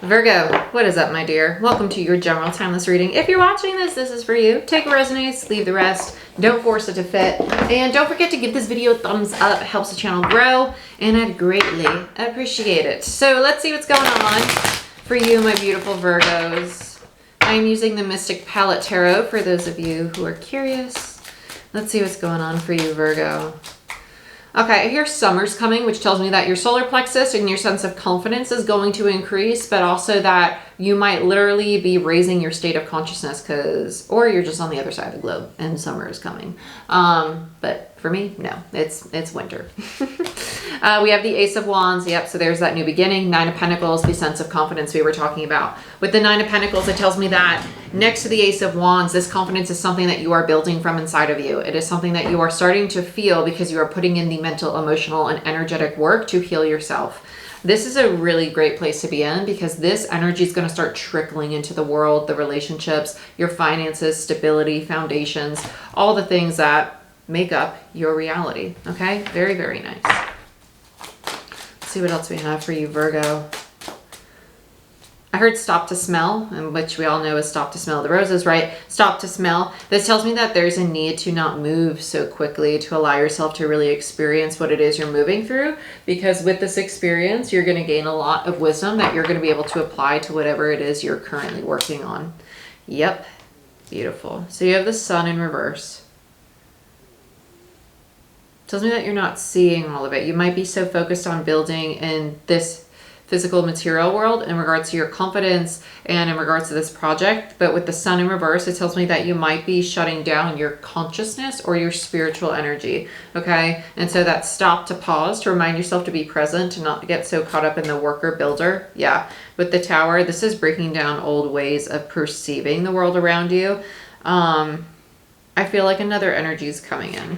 Virgo, what is up, my dear? Welcome to your general timeless reading. If you're watching this, this is for you. Take what resonates, leave the rest. Don't force it to fit. And don't forget to give this video a thumbs up. It helps the channel grow, and I'd greatly appreciate it. So let's see what's going on for you, my beautiful Virgos. I'm using the Mystic Palette Tarot for those of you who are curious. Let's see what's going on for you, Virgo. Okay, I hear summer's coming, which tells me that your solar plexus and your sense of confidence is going to increase, but also that you might literally be raising your state of consciousness or you're just on the other side of the globe and summer is coming. But for me, no, it's winter. We have the Ace of Wands. Yep, so there's that new beginning. Nine of Pentacles, the sense of confidence we were talking about. With the Nine of Pentacles, it tells me that next to the Ace of Wands, this confidence is something that you are building from inside of you. It is something that you are starting to feel because you are putting in the mental, emotional, and energetic work to heal yourself. This is a really great place to be in because this energy is going to start trickling into the world, the relationships, your finances, stability, foundations, all the things that make up your reality. Okay? Very, very nice. Let's see what else we have for you, Virgo. I heard stop to smell, and which we all know is stop to smell the roses, right? Stop to smell. This tells me that there's a need to not move so quickly, to allow yourself to really experience what it is you're moving through, because with this experience, you're going to gain a lot of wisdom that you're going to be able to apply to whatever it is you're currently working on. Yep. Beautiful. So you have the Sun in reverse. Tells me that you're not seeing all of it. You might be so focused on building in this physical material world in regards to your confidence and in regards to this project, but with the Sun in reverse, it tells me that you might be shutting down your consciousness or your spiritual energy. Okay, and so that stop to pause, to remind yourself to be present, to not get so caught up in the worker builder. Yeah, with the Tower, this is breaking down old ways of perceiving the world around you. I feel like another energy is coming in.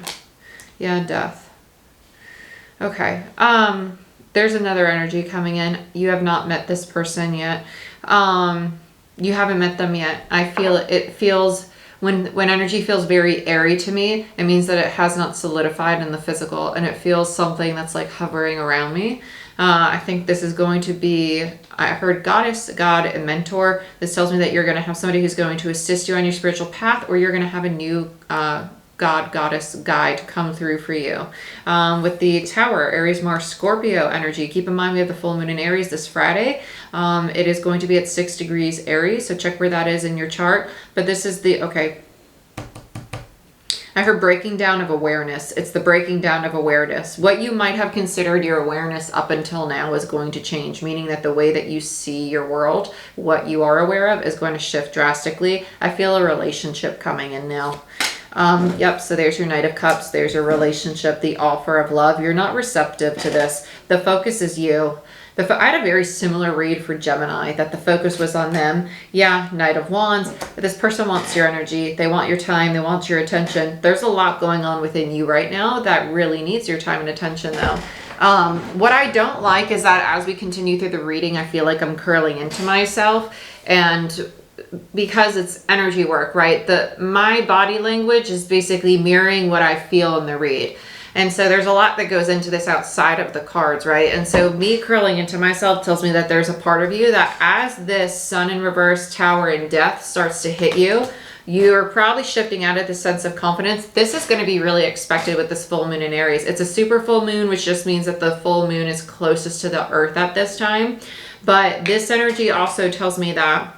Yeah, Death. Okay. There's another energy coming in. You have not met this person yet. You haven't met them yet. I feel it feels, when energy feels very airy to me, it means that it has not solidified in the physical, and it feels something that's like hovering around me. I think this is going to be, I heard goddess, god, and mentor. This tells me that you're going to have somebody who's going to assist you on your spiritual path, or you're going to have a new God, goddess, guide come through for you. With the Tower, Aries, Mars, Scorpio energy. Keep in mind we have the full moon in Aries this Friday. It is going to be at 6 degrees Aries, so check where that is in your chart. But this is the, okay. I heard breaking down of awareness. It's the breaking down of awareness. What you might have considered your awareness up until now is going to change, meaning that the way that you see your world, what you are aware of, is going to shift drastically. I feel a relationship coming in now. Yep, so there's your Knight of Cups, there's your relationship, the offer of love. You're not receptive to this. The focus is you. I had a very similar read for Gemini, that the focus was on them. Yeah, Knight of Wands, but this person wants your energy. They want your time, they want your attention. There's a lot going on within you right now that really needs your time and attention though. What I don't like is that as we continue through the reading, I feel like I'm curling into myself, and because it's energy work, right? My body language is basically mirroring what I feel in the read. And so there's a lot that goes into this outside of the cards, right? And so me curling into myself tells me that there's a part of you that as this Sun in reverse, Tower, and Death starts to hit you, you're probably shifting out of the sense of confidence. This is going to be really expected with this full moon in Aries. It's a super full moon, which just means that the full moon is closest to the earth at this time. But this energy also tells me that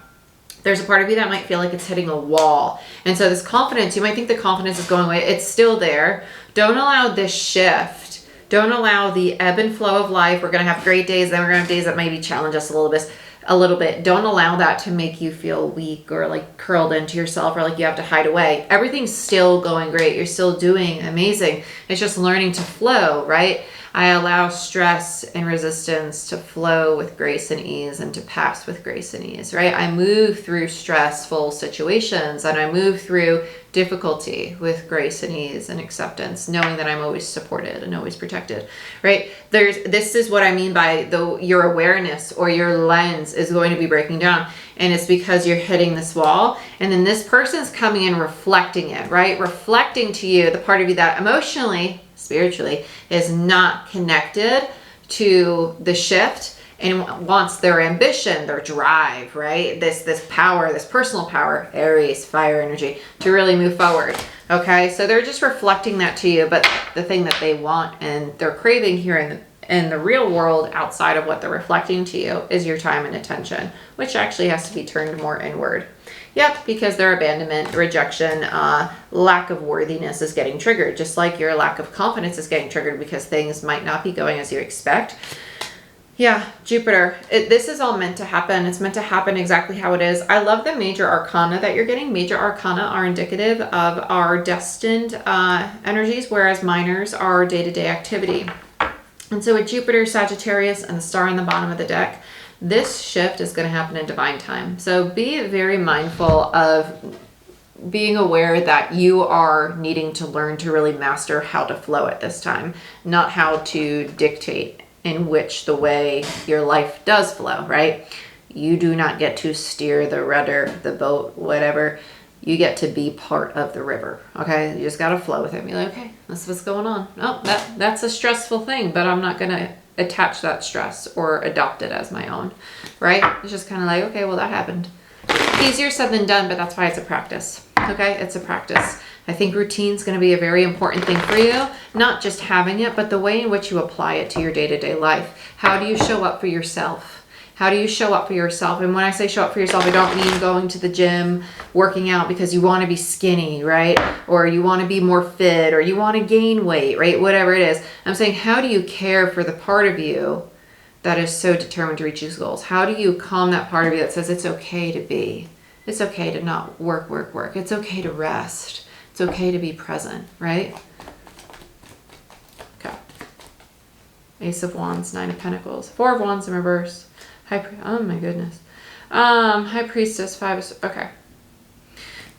there's a part of you that might feel like it's hitting a wall. And so this confidence, you might think the confidence is going away. It's still there. Don't allow this shift. Don't allow the ebb and flow of life. We're going to have great days. Then we're going to have days that maybe challenge us a little bit. Don't allow that to make you feel weak or like curled into yourself or like you have to hide away. Everything's still going great. You're still doing amazing. It's just learning to flow, right? I allow stress and resistance to flow with grace and ease and to pass with grace and ease, right? I move through stressful situations and I move through difficulty with grace and ease and acceptance, knowing that I'm always supported and always protected, right? This is what I mean by your awareness or your lens is going to be breaking down, and it's because you're hitting this wall, and then this person's coming in reflecting it, right? Reflecting to you the part of you that emotionally, spiritually is not connected to the shift, and wants their ambition, their drive, right? This power, this personal power, Aries, fire energy, to really move forward. Okay, so they're just reflecting that to you, but the thing that they want and they're craving here in the real world, outside of what they're reflecting to you, is your time and attention, which actually has to be turned more inward. Yep, because their abandonment, rejection, lack of worthiness is getting triggered, just like your lack of confidence is getting triggered because things might not be going as you expect. Yeah, Jupiter, this is all meant to happen. It's meant to happen exactly how it is. I love the major arcana that you're getting. Major arcana are indicative of our destined energies, whereas minors are day-to-day activity. And so with Jupiter, Sagittarius, and the star on the bottom of the deck, this shift is going to happen in divine time. So be very mindful of being aware that you are needing to learn to really master how to flow at this time, not how to dictate in which the way your life does flow, right? You do not get to steer the rudder, the boat, whatever. You get to be part of the river, okay? You just got to flow with it. Be like, okay, this is what's going on. Oh, that's a stressful thing, but I'm not going to attach that stress or adopt it as my own, right? It's just kind of like, okay, well, that happened. Easier said than done, but that's why it's a practice, okay? It's a practice. I think routine is going to be a very important thing for you, not just having it, but the way in which you apply it to your day-to-day life. How do you show up for yourself? How do you show up for yourself? And when I say show up for yourself, I don't mean going to the gym, working out because you want to be skinny, right? Or you want to be more fit, or you want to gain weight, right? Whatever it is. I'm saying, how do you care for the part of you that is so determined to reach these goals? How do you calm that part of you that says it's okay to be? It's okay to not work. It's okay to rest. It's okay to be present, right? Okay. Ace of Wands, Nine of Pentacles, Four of Wands in reverse. Oh my goodness. High Priestess, okay.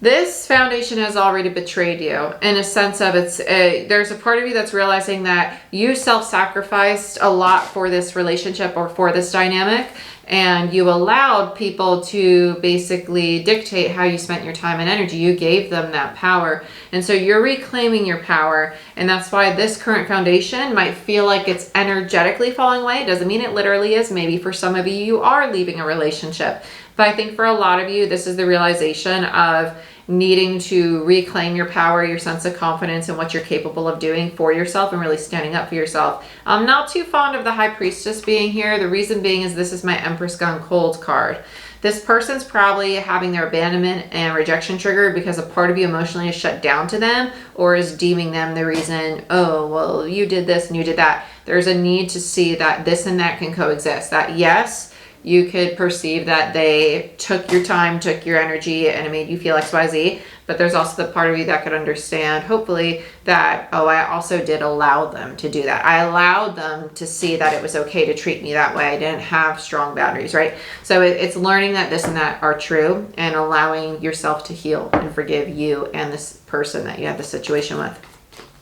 This foundation has already betrayed you in a sense of there's a part of you that's realizing that you self-sacrificed a lot for this relationship or for this dynamic, and you allowed people to basically dictate how you spent your time and energy. You gave them that power. And so you're reclaiming your power. And that's why this current foundation might feel like it's energetically falling away. It doesn't mean it literally is. Maybe for some of you, you are leaving a relationship. But I think for a lot of you, this is the realization of needing to reclaim your power, your sense of confidence, and what you're capable of doing for yourself and really standing up for yourself. I'm not too fond of the High Priestess being here. The reason being is this is my Empress Gone Cold card. This person's probably having their abandonment and rejection triggered because a part of you emotionally is shut down to them, or is deeming them the reason, oh, well, you did this and you did that. There's a need to see that this and that can coexist. That yes, you could perceive that they took your time, took your energy, and it made you feel XYZ. But there's also the part of you that could understand, hopefully, that, oh, I also did allow them to do that. I allowed them to see that it was okay to treat me that way. I didn't have strong boundaries, right? So it's learning that this and that are true and allowing yourself to heal and forgive you and this person that you have the situation with.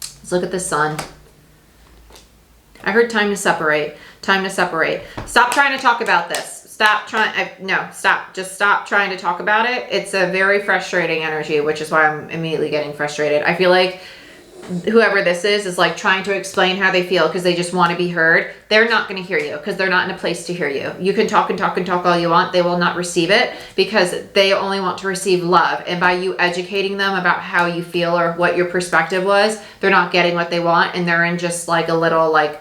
Let's look at the Sun. I heard time to separate. Time to separate. Stop trying to talk about this. Stop trying. Stop. Just stop trying to talk about it. It's a very frustrating energy, which is why I'm immediately getting frustrated. I feel like whoever this is like trying to explain how they feel because they just want to be heard. They're not going to hear you because they're not in a place to hear you. You can talk and talk and talk all you want. They will not receive it because they only want to receive love. And by you educating them about how you feel or what your perspective was, they're not getting what they want. And they're in just like a little like,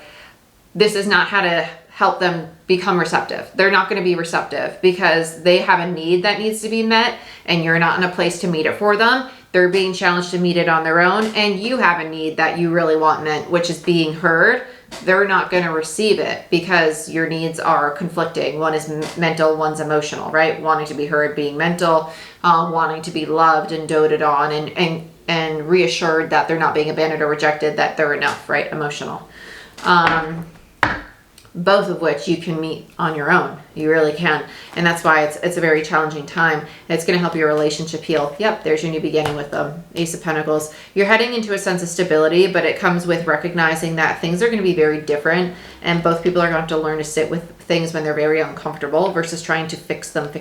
this is not how to help them become receptive. They're not going to be receptive because they have a need that needs to be met and you're not in a place to meet it for them. They're being challenged to meet it on their own, and you have a need that you really want met, which is being heard. They're not going to receive it because your needs are conflicting. One is mental, one's emotional, right? Wanting to be heard, being mental, wanting to be loved and doted on and reassured that they're not being abandoned or rejected, that they're enough, right? Emotional. Both of which you can meet on your own. You really can. And that's why it's a very challenging time. It's going to help your relationship heal. Yep, there's your new beginning with them. Ace of Pentacles. You're heading into a sense of stability, but it comes with recognizing that things are going to be very different, and both people are going to have to learn to sit with things when they're very uncomfortable versus trying to fix them.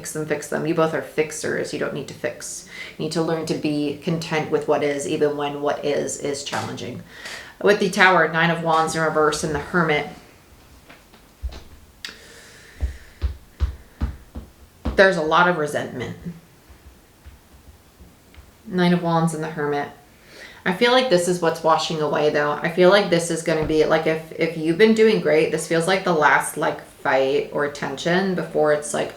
You both are fixers. You don't need to fix. You need to learn to be content with what is, even when what is challenging. With the Tower, Nine of Wands in reverse, and the Hermit. there's a lot of resentment. Nine of Wands and the Hermit. I feel like this is what's washing away though. I feel like this is going to be like, if you've been doing great, this feels like the last like fight or tension before it's like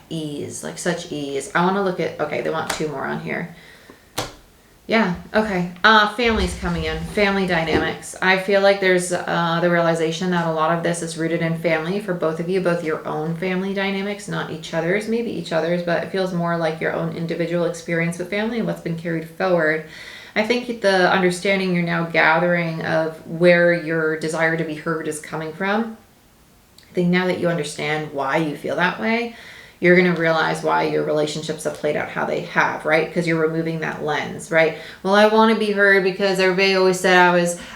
ease, like such ease. I want to look at, okay, they want 2 more on here. Yeah, okay. Families coming in, family dynamics. I feel like there's the realization that a lot of this is rooted in family for both of you, both your own family dynamics, not each other's, maybe each other's, but it feels more like your own individual experience with family and what's been carried forward. I think the understanding you're now gathering of where your desire to be heard is coming from, I think now that you understand why you feel that way, you're going to realize why your relationships have played out how they have, right? Because you're removing that lens, right? Well, I want to be heard because everybody always said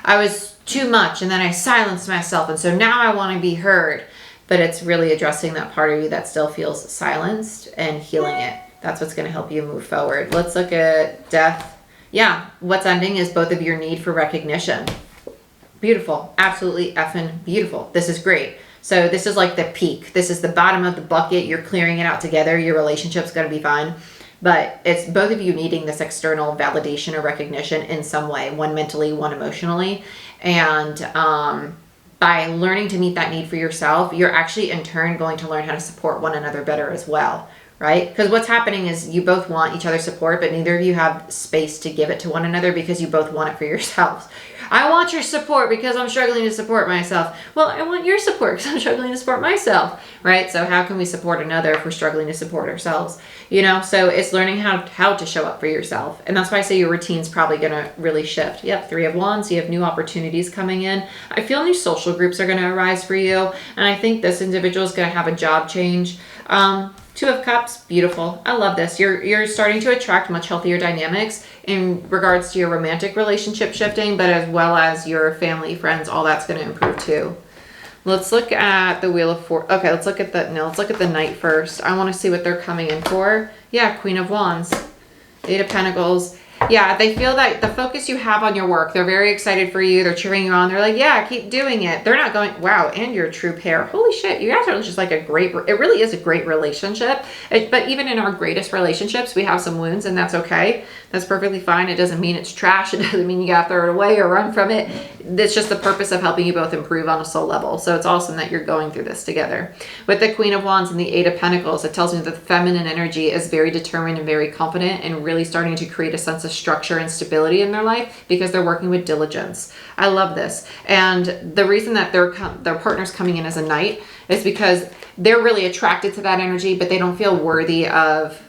I was too much, and then I silenced myself, and so now I want to be heard. But it's really addressing that part of you that still feels silenced and healing it. That's what's going to help you move forward. Let's look at death. Yeah, what's ending is both of your need for recognition. Beautiful. Absolutely effing beautiful. This is great. So this is like the peak. This is the bottom of the bucket. You're clearing it out together. Your relationship's going to be fine. But it's both of you needing this external validation or recognition in some way, one mentally, one emotionally. And by learning to meet that need for yourself, you're actually in turn going to learn how to support one another better as well, right? Because what's happening is you both want each other's support, but neither of you have space to give it to one another because you both want it for yourselves. I want your support because I'm struggling to support myself. Well, I want your support because I'm struggling to support myself, right? So how can we support another if we're struggling to support ourselves? You know, so it's learning how to show up for yourself. And that's why I say your routine's probably going to really shift. Yep, 3 of Wands, you have new opportunities coming in. I feel new social groups are going to arise for you. And I think this individual is going to have a job change. 2 of Cups, beautiful. I love this. You're starting to attract much healthier dynamics in regards to your romantic relationship shifting, but as well as your family, friends, all that's going to improve too. Let's look at the Wheel of Fortune. Okay, let's look at the Knight first. I want to see what they're coming in for. Yeah, Queen of Wands, 8 of Pentacles. Yeah, they feel that the focus you have on your work, they're very excited for you. They're cheering you on. They're like, yeah, keep doing it. They're not going, wow, and you're a true pair. Holy shit, you guys are just like it really is a great relationship. But even in our greatest relationships, we have some wounds, and that's okay. That's perfectly fine. It doesn't mean it's trash. It doesn't mean you gotta throw it away or run from it. It's just the purpose of helping you both improve on a soul level. So it's awesome that you're going through this together. With the Queen of Wands and the 8 of Pentacles, it tells me that the feminine energy is very determined and very confident and really starting to create a sense of structure and stability in their life because they're working with diligence. I love this. And the reason that their partner's coming in as a Knight is because they're really attracted to that energy, but they don't feel worthy of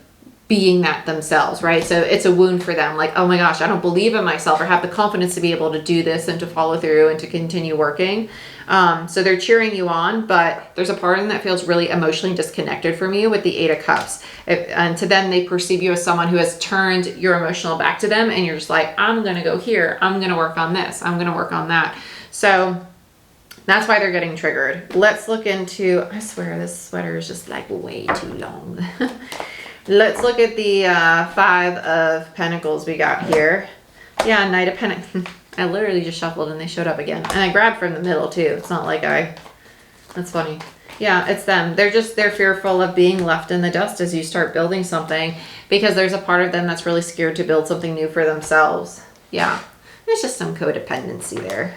being that themselves, right? So it's a wound for them. Like, oh my gosh, I don't believe in myself or have the confidence to be able to do this and to follow through and to continue working. So they're cheering you on, but there's a part of them that feels really emotionally disconnected from you with the 8 of Cups. And to them, they perceive you as someone who has turned your emotional back to them. And you're just like, I'm going to go here. I'm going to work on this. I'm going to work on that. So that's why they're getting triggered. Let's look into, I swear this sweater is just like way too long. Let's look at the 5 of Pentacles we got here. Yeah, Knight of Pentacles. I literally just shuffled and they showed up again. And I grabbed from the middle too. It's not like that's funny. Yeah, it's them. They're fearful of being left in the dust as you start building something because there's a part of them that's really scared to build something new for themselves. Yeah, there's just some codependency there.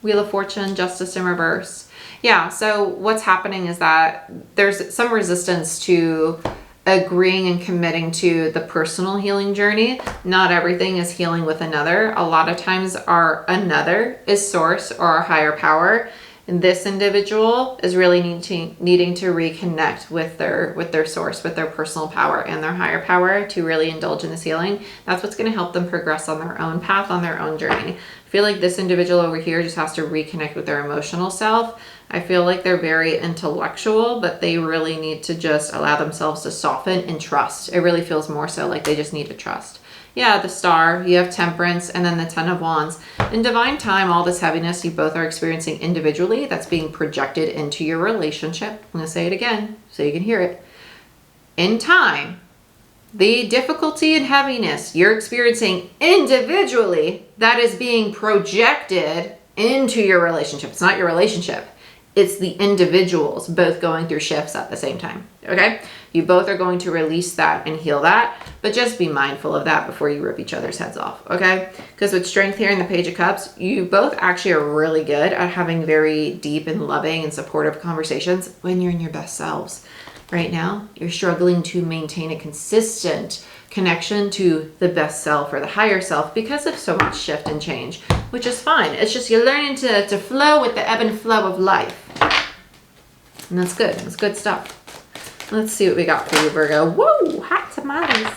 Wheel of Fortune, Justice in reverse. Yeah, so what's happening is that there's some resistance to agreeing and committing to the personal healing journey. Not everything is healing with another. A lot of times our another is source or our higher power. And this individual is really needing to reconnect with their source, with their personal power and their higher power to really indulge in this healing. That's what's going to help them progress on their own path, on their own journey. I feel like this individual over here just has to reconnect with their emotional self. I feel like they're very intellectual, but they really need to just allow themselves to soften and trust. It really feels more so like they just need to trust. Yeah, the Star, you have Temperance, and then the 10 of Wands. In divine time, all this heaviness you both are experiencing individually, that's being projected into your relationship. I'm going to say it again so you can hear it. In time, the difficulty and heaviness you're experiencing individually, that is being projected into your relationship. It's not your relationship. It's the individuals both going through shifts at the same time, okay? You both are going to release that and heal that, but just be mindful of that before you rip each other's heads off, okay? Because with Strength here in the Page of Cups, you both actually are really good at having very deep and loving and supportive conversations when you're in your best selves. Right now, you're struggling to maintain a consistent connection to the best self or the higher self because of so much shift and change, which is fine. It's just you're learning to flow with the ebb and flow of life. And that's good. That's good stuff. Let's see what we got for you, Virgo. Whoa, hot tamales.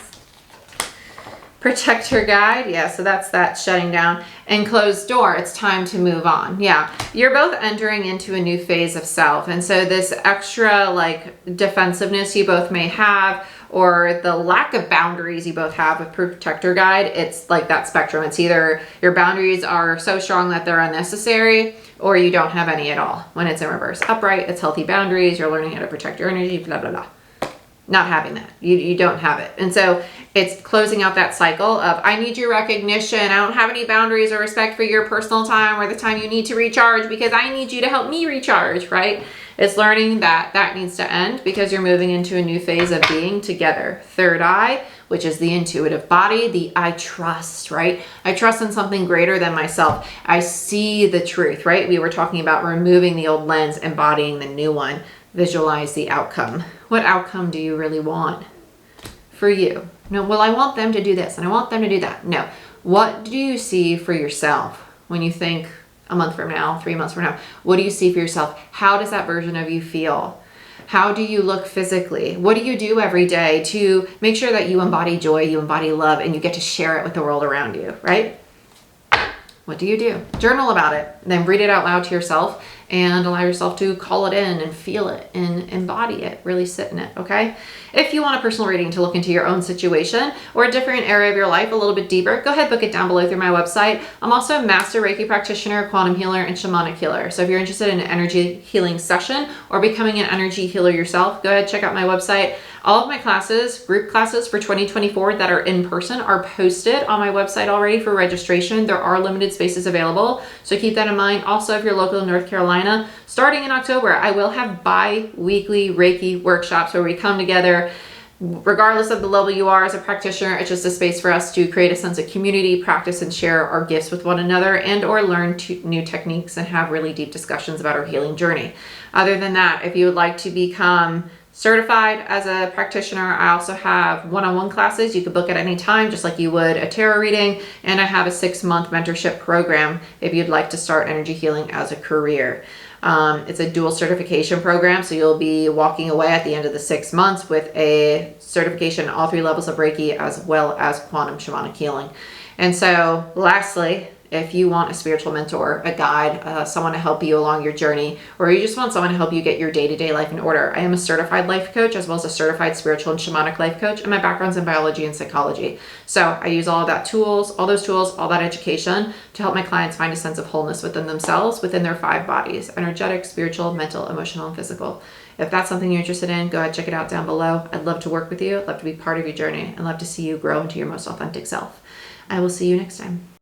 Protector guide. Yeah, so that's that shutting down. And closed door. It's time to move on. Yeah, you're both entering into a new phase of self. And so this extra like defensiveness you both may have, or the lack of boundaries you both have with protector guide, it's like that spectrum. It's either your boundaries are so strong that they're unnecessary, or you don't have any at all when it's in reverse. Upright, it's healthy boundaries. You're learning how to protect your energy, blah, blah, blah. Not having that. You don't have it. And so it's closing out that cycle of, I need your recognition. I don't have any boundaries or respect for your personal time or the time you need to recharge because I need you to help me recharge, right? It's learning that that needs to end because you're moving into a new phase of being together. Third eye, which is the intuitive body, the I trust, right? I trust in something greater than myself. I see the truth, right? We were talking about removing the old lens, embodying the new one. Visualize the outcome. What outcome do you really want for you? No, well, I want them to do this and I want them to do that. No. What do you see for yourself when you think a month from now, 3 months from now? What do you see for yourself? How does that version of you feel? How do you look physically? What do you do every day to make sure that you embody joy, you embody love, and you get to share it with the world around you, right? What do you do? Journal about it, then read it out loud to yourself and allow yourself to call it in and feel it and embody it, really sit in it, okay? If you want a personal reading to look into your own situation or a different area of your life a little bit deeper, go ahead, book it down below through my website. I'm also a master Reiki practitioner, quantum healer, and shamanic healer. So if you're interested in an energy healing session or becoming an energy healer yourself, go ahead, check out my website. All of my classes, group classes for 2024 that are in person, are posted on my website already for registration. There are limited spaces available, so keep that in mind. Also, if you're local in North Carolina, starting in October, I will have bi-weekly Reiki workshops where we come together. Regardless of the level you are as a practitioner, it's just a space for us to create a sense of community, practice and share our gifts with one another, and or learn new techniques and have really deep discussions about our healing journey. Other than that, if you would like to become certified as a practitioner, I also have one-on-one classes. You could book at any time, just like you would a tarot reading. And I have a 6-month mentorship program if you'd like to start energy healing as a career. It's a dual certification program, so you'll be walking away at the end of the 6 months with a certification in all 3 levels of Reiki as well as quantum shamanic healing. And so lastly, if you want a spiritual mentor, a guide, someone to help you along your journey, or you just want someone to help you get your day-to-day life in order, I am a certified life coach as well as a certified spiritual and shamanic life coach, and my background's in biology and psychology. So I use all of that tools, all that education to help my clients find a sense of wholeness within themselves, within their 5 bodies: energetic, spiritual, mental, emotional, and physical. If that's something you're interested in, go ahead, check it out down below. I'd love to work with you. I'd love to be part of your journey. I'd love to see you grow into your most authentic self. I will see you next time.